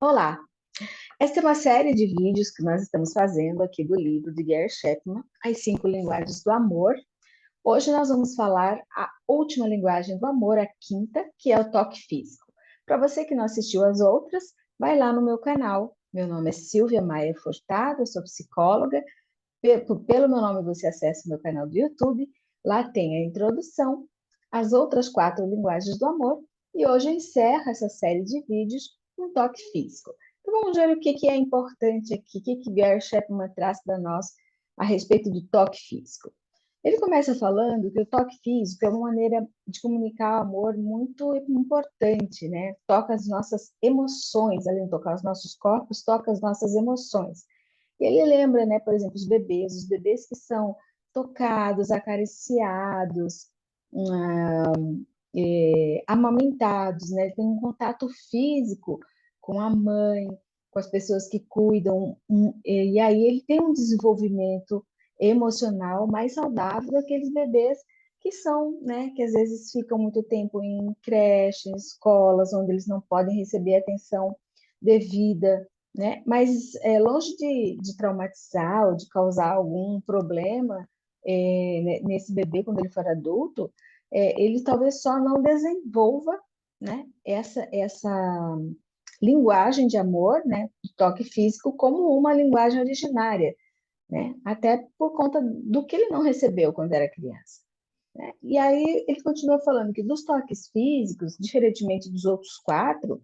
Olá, esta é uma série de vídeos que nós estamos fazendo aqui do livro de Gary Chapman, As Cinco Linguagens do Amor. Hoje nós vamos falar a última linguagem do amor, a quinta, que é o toque físico. Para você que não assistiu às outras, vai lá no meu canal. Meu nome é Silvia Maia Furtado, eu sou psicóloga. Pelo meu nome você acessa o meu canal do YouTube. Lá tem a introdução, as outras quatro linguagens do amor. E hoje eu encerro essa série de vídeos com toque físico. Então vamos ver o que é importante aqui, o que Gary Chapman traz para nós a respeito do toque físico. Ele começa falando que o toque físico é uma maneira de comunicar o amor muito importante, né? Toca as nossas emoções, além de tocar os nossos corpos, toca as nossas emoções. E ele lembra, né, por exemplo, os bebês que são tocados, acariciados, amamentados, né? Tem um contato físico com a mãe, com as pessoas que cuidam, e aí ele tem um desenvolvimento emocional mais saudável daqueles bebês que são, né, que às vezes ficam muito tempo em creche, em escolas, onde eles não podem receber atenção devida, né? Mas longe de traumatizar ou de causar algum problema nesse bebê quando ele for adulto, ele talvez só não desenvolva, né, essa linguagem de amor, né, de toque físico, como uma linguagem originária, né, até por conta do que ele não recebeu quando era criança. Né? E aí ele continua falando que dos toques físicos, diferentemente dos outros quatro,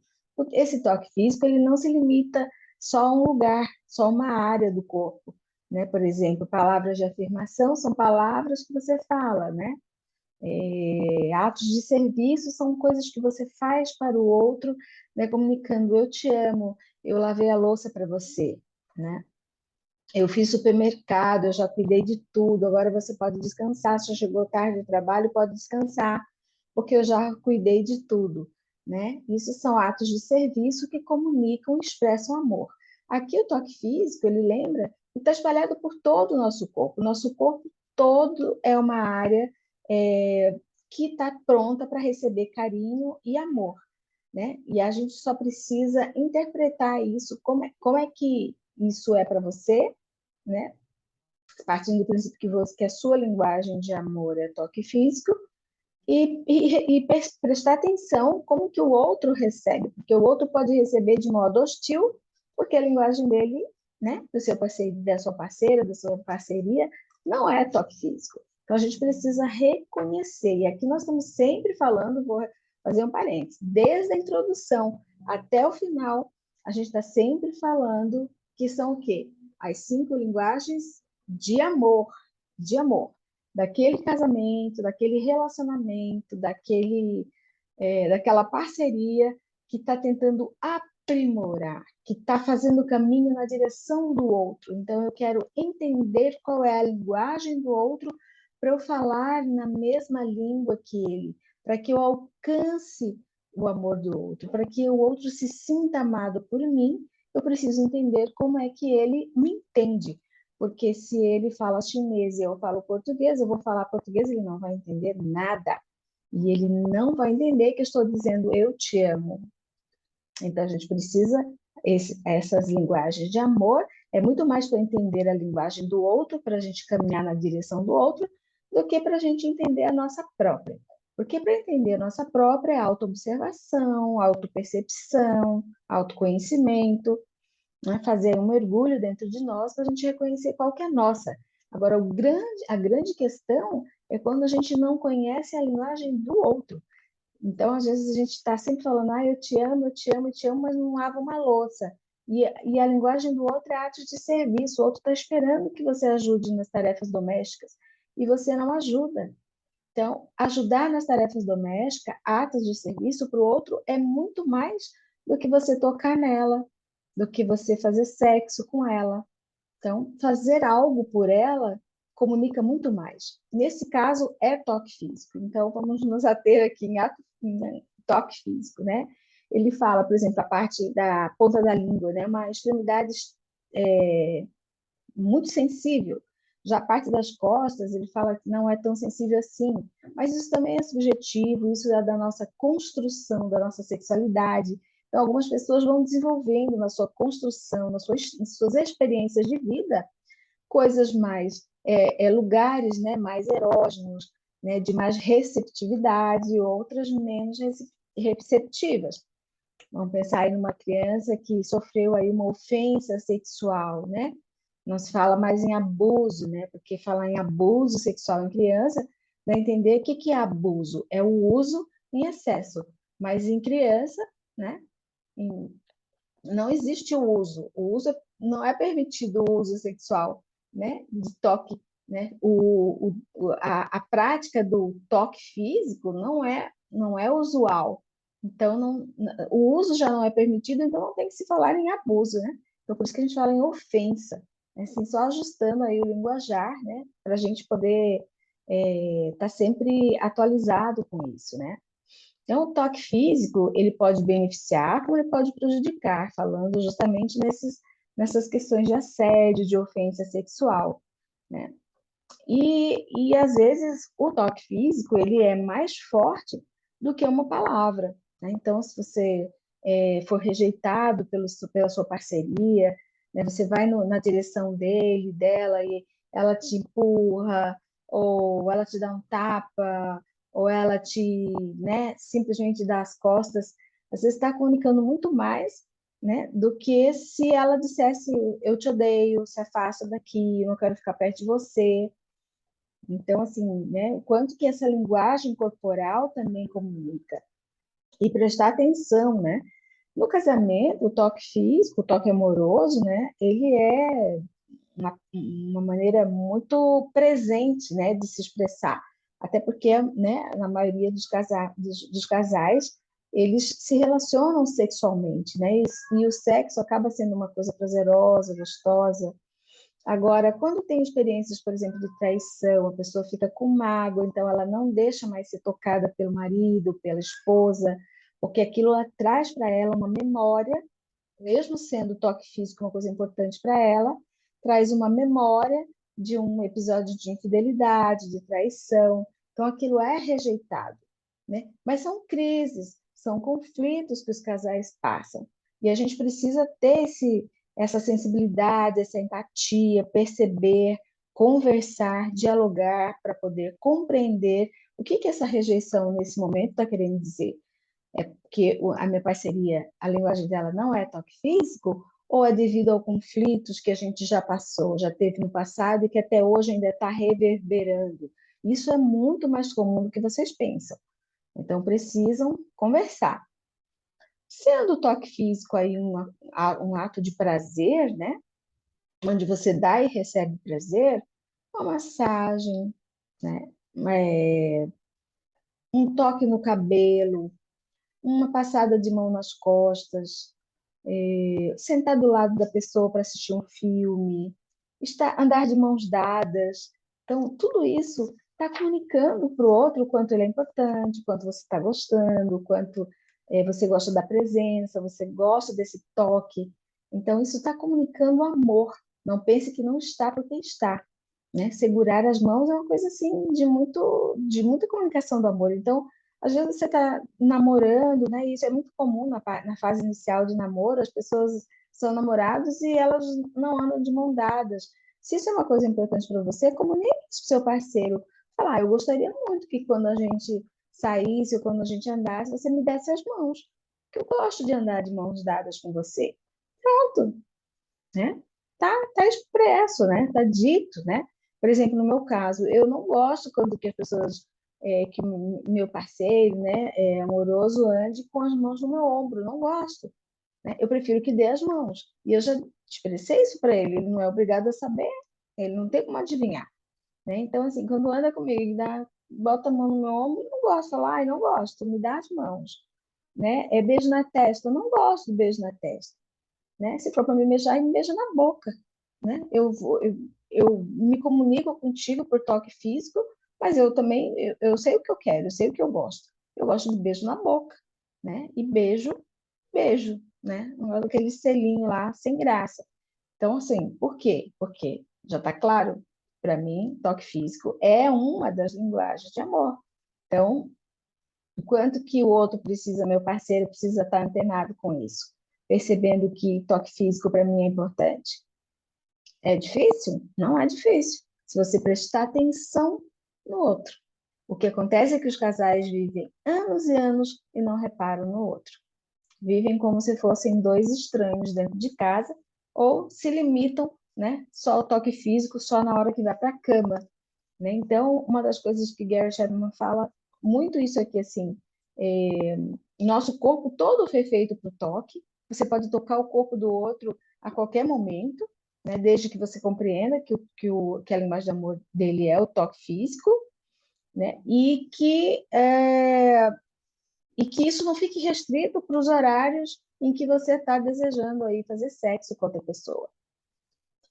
esse toque físico ele não se limita só a um lugar, só a uma área do corpo. Né? Por exemplo, palavras de afirmação são palavras que você fala, né? Atos de serviço são coisas que você faz para o outro, né, comunicando eu te amo, eu lavei a louça para você, né? Eu fiz supermercado, eu já cuidei de tudo, agora você pode descansar, se já chegou tarde do trabalho, pode descansar, porque eu já cuidei de tudo, né? Isso são atos de serviço que comunicam e expressam amor. Aqui o toque físico, ele lembra, está espalhado por todo o nosso corpo. O nosso corpo todo é uma área que está pronta para receber carinho e amor, né? E a gente só precisa interpretar isso, como é que isso é para você, né? Partindo do princípio que a sua linguagem de amor é toque físico, e prestar atenção como que o outro recebe, porque o outro pode receber de modo hostil, porque a linguagem dele, né, do seu parceiro, da sua parceira, da sua parceria, não é toque físico. Então a gente precisa reconhecer, e aqui nós estamos sempre falando, vou fazer um parênteses, desde a introdução até o final, a gente está sempre falando que são o quê? As cinco linguagens de amor daquele casamento, daquele relacionamento, daquela parceria que está tentando aprimorar, que está fazendo o caminho na direção do outro. Então, eu quero entender qual é a linguagem do outro para eu falar na mesma língua que ele, para que eu alcance o amor do outro, para que o outro se sinta amado por mim, eu preciso entender como é que ele me entende. Porque se ele fala chinês e eu falo português, eu vou falar português, ele não vai entender nada. E ele não vai entender que eu estou dizendo eu te amo. Então a gente precisa essas linguagens de amor, é muito mais para entender a linguagem do outro, para a gente caminhar na direção do outro, do que para a gente entender a nossa própria. Porque para entender a nossa própria é autoobservação, autopercepção, autoconhecimento, né? Fazer um mergulho dentro de nós para a gente reconhecer qual que é a nossa. Agora, a grande questão é quando a gente não conhece a linguagem do outro. Então, às vezes, a gente está sempre falando, eu te amo, eu te amo, eu te amo, mas não lava uma louça. E a linguagem do outro é ato de serviço, o outro está esperando que você ajude nas tarefas domésticas e você não ajuda. Então, ajudar nas tarefas domésticas, atos de serviço para o outro é muito mais do que você tocar nela, do que você fazer sexo com ela. Então, fazer algo por ela comunica muito mais. Nesse caso, é toque físico. Então, vamos nos ater aqui em toque físico, né? Ele fala, por exemplo, a parte da ponta da língua, né? Uma extremidade muito sensível. Já a parte das costas, ele fala que não é tão sensível assim. Mas isso também é subjetivo, isso é da nossa construção, da nossa sexualidade. Então, algumas pessoas vão desenvolvendo na sua construção, nas suas experiências de vida, coisas mais, lugares, né, mais erógenos, né, de mais receptividade, e outras menos receptivas. Vamos pensar aí numa criança que sofreu aí uma ofensa sexual, né? Não se fala mais em abuso, né? Porque falar em abuso sexual em criança dá a entender o que que é abuso? É o uso em excesso. Mas em criança, né? Não existe o uso. Não é permitido o uso sexual, né? De toque, né? A prática do toque físico não é usual. Então, o uso já não é permitido, então não tem que se falar em abuso, né? Então, por isso que a gente fala em ofensa. Assim, só ajustando aí o linguajar, né? Para a gente poder estar sempre atualizado com isso, né? Então, o toque físico, ele pode beneficiar, como ele pode prejudicar, falando justamente nessas questões de assédio, de ofensa sexual, né? E às vezes o toque físico ele é mais forte do que uma palavra, né? Então, se você for rejeitado pela sua parceria, né, você vai na direção dele, dela, e ela te empurra, ou ela te dá um tapa, ou ela te, né, simplesmente dá as costas, você está comunicando muito mais, né, do que se ela dissesse eu te odeio, se afasta daqui, eu não quero ficar perto de você. Então, assim, né, o quanto que essa linguagem corporal também comunica. E prestar atenção, né? No casamento, o toque físico, o toque amoroso, né, ele é uma maneira muito presente, né, de se expressar. Até porque, né, na maioria dos casais, eles se relacionam sexualmente, né? E o sexo acaba sendo uma coisa prazerosa, gostosa. Agora, quando tem experiências, por exemplo, de traição, a pessoa fica com mágoa, então ela não deixa mais ser tocada pelo marido, pela esposa, porque aquilo traz para ela uma memória, mesmo sendo o toque físico uma coisa importante para ela, traz uma memória de um episódio de infidelidade, de traição. Então aquilo é rejeitado, né? Mas são crises, são conflitos que os casais passam. E a gente precisa ter essa sensibilidade, essa empatia, perceber, conversar, dialogar para poder compreender o que que essa rejeição nesse momento está querendo dizer. É porque a minha parceria, a linguagem dela não é toque físico, ou é devido a conflitos que a gente já passou, já teve no passado e que até hoje ainda está reverberando. Isso é muito mais comum do que vocês pensam. Então, precisam conversar. Sendo o toque físico aí um ato de prazer, né? Onde você dá e recebe prazer, uma massagem, né? Um toque no cabelo, uma passada de mão nas costas, sentar do lado da pessoa para assistir um filme, andar de mãos dadas. Então, tudo isso está comunicando para o outro o quanto ele é importante, o quanto você está gostando, o quanto você gosta da presença, você gosta desse toque. Então, isso está comunicando amor. Não pense que não está, porque está. Né? Segurar as mãos é uma coisa assim de muita comunicação do amor. Então, às vezes você está namorando, né? E isso é muito comum na fase inicial de namoro, as pessoas são namorados e elas não andam de mão dadas. Se isso é uma coisa importante para você, comunique isso para o seu parceiro. Falar, eu gostaria muito que quando a gente saísse ou quando a gente andasse, você me desse as mãos. Porque eu gosto de andar de mãos dadas com você. Pronto, né? Tá expresso, né? Tá dito, né? Por exemplo, no meu caso, eu não gosto quando que as pessoas, que meu parceiro, né, amoroso, ande com as mãos no meu ombro. Não gosto, né? Eu prefiro que dê as mãos. E eu já expressei isso para ele. Ele não é obrigado a saber. Ele não tem como adivinhar, né? Então, assim, quando anda comigo e bota a mão no meu ombro, eu não gosto. Fala, ai, não gosto. Me dá as mãos, né? É beijo na testa. Eu não gosto de beijo na testa, né? Se for para me beijar, me beija na boca, né? Eu me comunico contigo por toque físico, mas eu também eu sei o que eu quero, eu sei o que eu gosto. Eu gosto de beijo na boca, né? E beijo, né? Não é aquele selinho lá sem graça. Então, assim, por quê? Porque já está claro, para mim, toque físico é uma das linguagens de amor. Então, O quanto que o outro precisa, meu parceiro precisa estar antenado com isso, percebendo que toque físico para mim é importante. É difícil? Não é difícil, se você prestar atenção no outro. O que acontece é que os casais vivem anos e anos e não reparam no outro. Vivem como se fossem dois estranhos dentro de casa ou se limitam, né, só ao toque físico, só na hora que vai para a cama, né? Então, uma das coisas que Gary Chapman fala muito isso aqui, assim, é, nosso corpo todo foi feito para o toque, você pode tocar o corpo do outro a qualquer momento, né? Desde que você compreenda que a linguagem de amor dele é o toque físico, né? E que isso não fique restrito para os horários em que você está desejando aí fazer sexo com outra pessoa.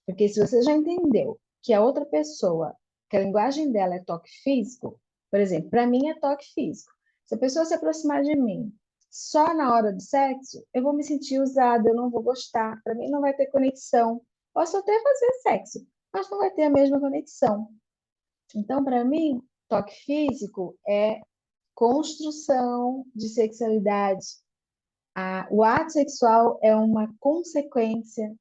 Porque se você já entendeu que a outra pessoa, que a linguagem dela é toque físico, por exemplo, para mim é toque físico. Se a pessoa se aproximar de mim só na hora do sexo, eu vou me sentir usada, eu não vou gostar, para mim não vai ter conexão. Posso até fazer sexo, mas não vai ter a mesma conexão. Então, para mim, toque físico é construção de sexualidade. O ato sexual é uma consequência.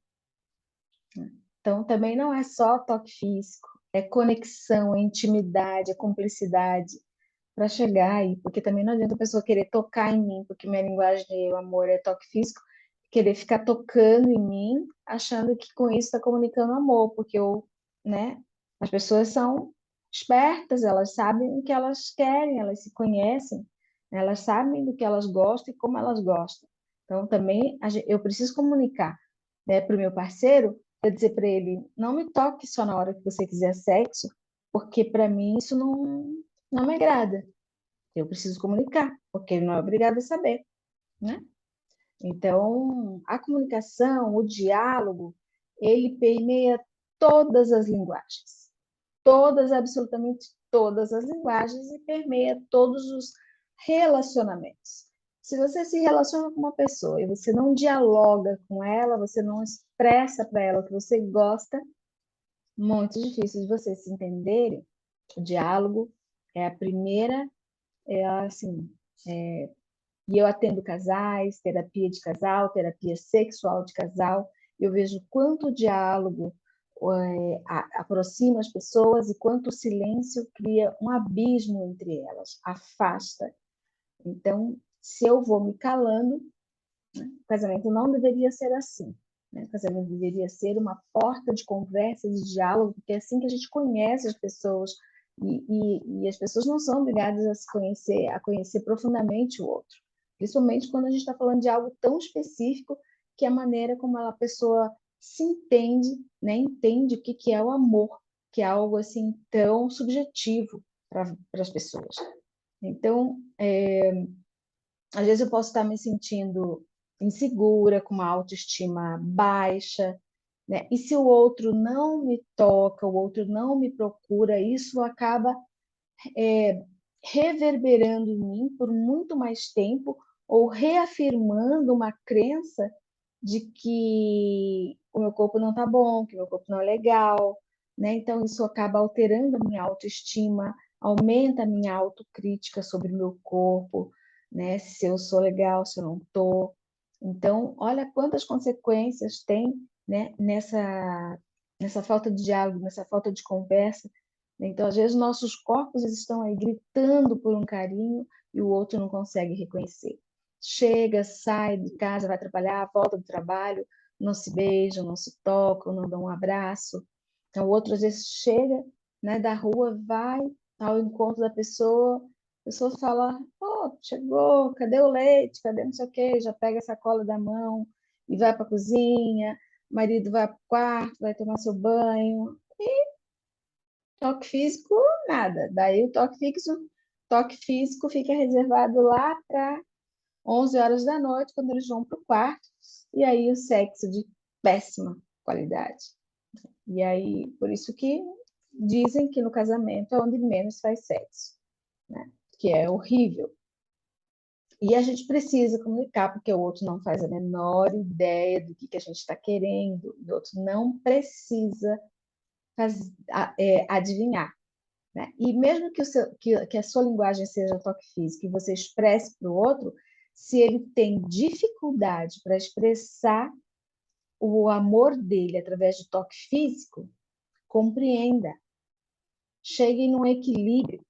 Então, também não é só toque físico, é conexão, é intimidade, é cumplicidade para chegar aí, porque também não adianta a pessoa querer tocar em mim, porque minha linguagem de amor é toque físico, querer ficar tocando em mim, achando que com isso está comunicando amor, porque né, as pessoas são espertas, elas sabem o que elas querem, elas se conhecem, né, elas sabem do que elas gostam e como elas gostam. Então, também eu preciso comunicar, né, para o meu parceiro, para dizer para ele, não me toque só na hora que você quiser sexo, porque para mim isso não me agrada. Eu preciso comunicar, porque ele não é obrigado a saber, né? Então, a comunicação, o diálogo, ele permeia todas as linguagens. Todas, absolutamente todas as linguagens e permeia todos os relacionamentos. Se você se relaciona com uma pessoa e você não dialoga com ela, você não expressa para ela o que você gosta, muito difícil de vocês se entenderem. O diálogo é a primeira, assim, e eu atendo casais, terapia de casal, terapia sexual de casal, eu vejo quanto o diálogo aproxima as pessoas e quanto o silêncio cria um abismo entre elas, afasta. Então, se eu vou me calando, o casamento não deveria ser assim. Né? O casamento deveria ser uma porta de conversa, de diálogo, porque é assim que a gente conhece as pessoas, e as pessoas não são obrigadas a conhecer profundamente o outro. Principalmente quando a gente está falando de algo tão específico que é a maneira como a pessoa se entende, né? Entende o que é o amor, que é algo assim tão subjetivo para as pessoas. Então, às vezes eu posso estar me sentindo insegura, com uma autoestima baixa, né? E se o outro não me toca, o outro não me procura, isso acaba reverberando em mim por muito mais tempo ou reafirmando uma crença de que o meu corpo não está bom, que o meu corpo não é legal, né? Então isso acaba alterando a minha autoestima, aumenta a minha autocrítica sobre o meu corpo, né? Se eu sou legal, se eu não estou. Então, olha quantas consequências tem, né, nessa falta de diálogo, nessa falta de conversa. Então, às vezes, nossos corpos estão aí gritando por um carinho e o outro não consegue reconhecer. Chega, sai de casa, vai trabalhar, volta do trabalho, não se beijam, não se tocam, não dão um abraço. Então, o outro, às vezes, chega, né, da rua, vai ao encontro da pessoa, a pessoa fala, oh, chegou, cadê o leite, cadê não sei o quê, já pega a sacola da mão e vai para a cozinha, o marido vai para o quarto, vai tomar seu banho, toque físico, nada. Daí o toque físico fica reservado lá para 11 horas da noite, quando eles vão para o quarto, e aí o sexo de péssima qualidade. E aí, por isso que dizem que no casamento é onde menos faz sexo, né? Que é horrível. E a gente precisa comunicar, porque o outro não faz a menor ideia do que a gente está querendo, o outro não precisa adivinhar. né? E mesmo que a sua linguagem seja toque físico e você expresse para o outro, se ele tem dificuldade para expressar o amor dele através de toque físico, compreenda, chegue num equilíbrio,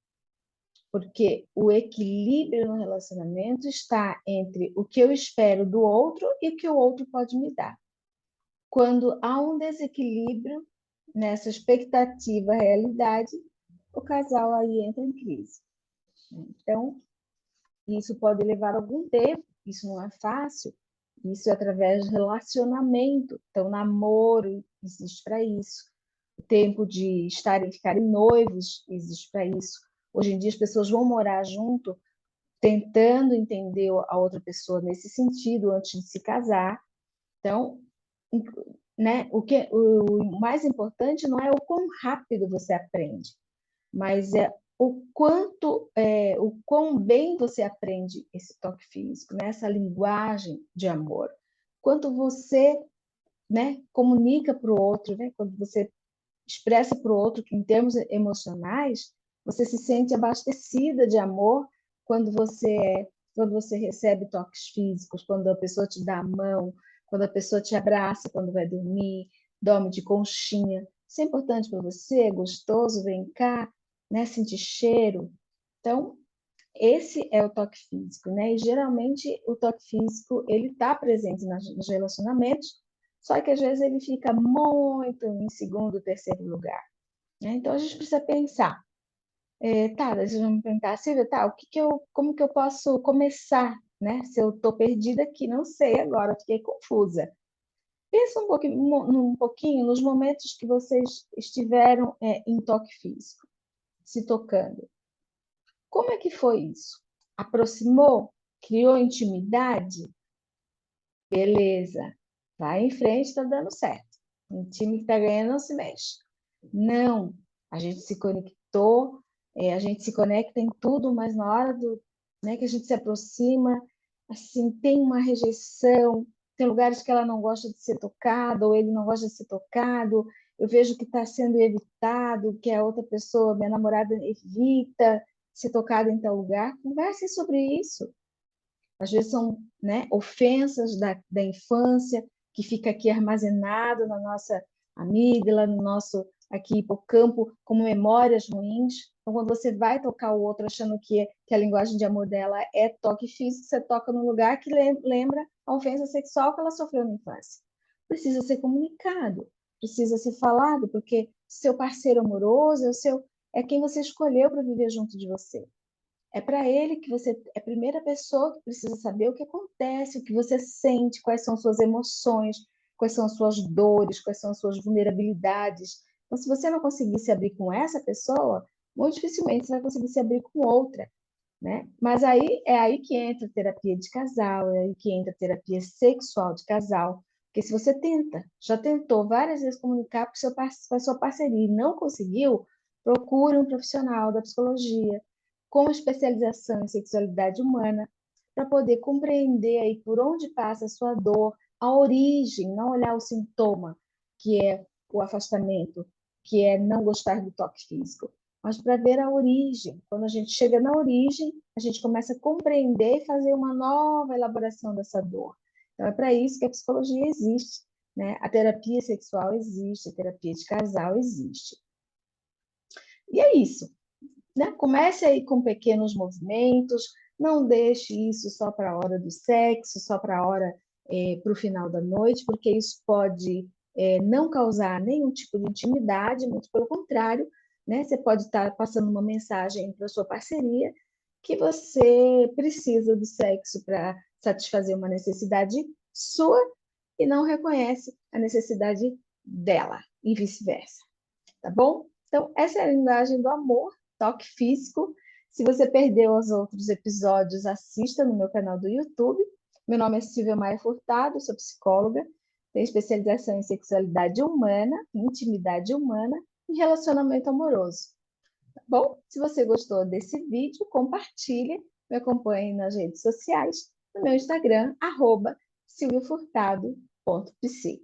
porque o equilíbrio no relacionamento está entre o que eu espero do outro e o que o outro pode me dar. Quando há um desequilíbrio nessa expectativa-realidade, o casal aí entra em crise. Então, isso pode levar algum tempo, isso não é fácil, isso é através de relacionamento. Então, namoro existe para isso. O tempo de ficarem noivos existe para isso. Hoje em dia as pessoas vão morar junto, tentando entender a outra pessoa nesse sentido antes de se casar. Então, né, o mais importante não é o quão rápido você aprende, mas é o quão bem você aprende esse toque físico, né? Essa linguagem de amor. Quanto você, né, comunica para o outro, né? Quando você expressa para o outro que, em termos emocionais, você se sente abastecida de amor quando você recebe toques físicos, quando a pessoa te dá a mão, quando a pessoa te abraça quando vai dormir, dorme de conchinha. Isso é importante para você, é gostoso, vem cá, né? Sentir cheiro. Então, esse é o toque físico, né? E geralmente o toque físico ele está presente nos relacionamentos, só que às vezes ele fica muito em segundo, terceiro lugar, né? Então a gente precisa pensar, tá? Vocês vão me perguntar, Silvia, tá? Como que eu posso começar, né? Se eu estou perdida aqui, não sei agora, fiquei confusa. Pensa um pouquinho nos momentos que vocês estiveram em toque físico, se tocando. Como é que foi isso? Aproximou? Criou intimidade? Beleza. Vai em frente, está dando certo. Um time que está ganhando não se mexe. Não. A gente se conectou, a gente se conecta em tudo, mas na hora né, que a gente se aproxima, assim, tem uma rejeição, tem lugares que ela não gosta de ser tocada, ou ele não gosta de ser tocado, eu vejo que está sendo evitado, que a outra pessoa, minha namorada, evita ser tocada em tal lugar. Conversem sobre isso. Às vezes são, né, ofensas da infância que fica aqui armazenado na nossa amígdala, no nosso aqui hipocampo, como memórias ruins. Então, quando você vai tocar o outro achando que a linguagem de amor dela é toque físico, você toca num lugar que lembra a ofensa sexual que ela sofreu na infância. Precisa ser comunicado, precisa ser falado, porque seu parceiro amoroso é quem você escolheu para viver junto de você. É para ele que você é a primeira pessoa que precisa saber o que acontece, o que você sente, quais são suas emoções, quais são suas dores, quais são suas vulnerabilidades. Então, se você não conseguir se abrir com essa pessoa, muito dificilmente você vai conseguir se abrir com outra, né? Mas aí é aí que entra a terapia de casal, é aí que entra a terapia sexual de casal, porque se você já tentou várias vezes comunicar com a sua parceria e não conseguiu, procure um profissional da psicologia com especialização em sexualidade humana, para poder compreender aí por onde passa a sua dor, a origem, não olhar o sintoma, que é o afastamento, que é não gostar do toque físico, mas para ver a origem. Quando a gente chega na origem, a gente começa a compreender e fazer uma nova elaboração dessa dor. Então, é para isso que a psicologia existe, né? A terapia sexual existe, a terapia de casal existe. E é isso, né? Comece aí com pequenos movimentos, não deixe isso só para a hora do sexo, só para a hora, para o final da noite, porque isso pode não causar nenhum tipo de intimidade, muito pelo contrário, né? Você pode estar passando uma mensagem para a sua parceria que você precisa do sexo para satisfazer uma necessidade sua e não reconhece a necessidade dela, e vice-versa, tá bom? Então, essa é a linguagem do amor, toque físico. Se você perdeu os outros episódios, assista no meu canal do YouTube. Meu nome é Silvia Maia Furtado, sou psicóloga, tenho especialização em sexualidade humana, intimidade humana e relacionamento amoroso. Tá bom? Se você gostou desse vídeo, compartilhe, me acompanhe nas redes sociais, no meu Instagram, @silviafurtado.pc.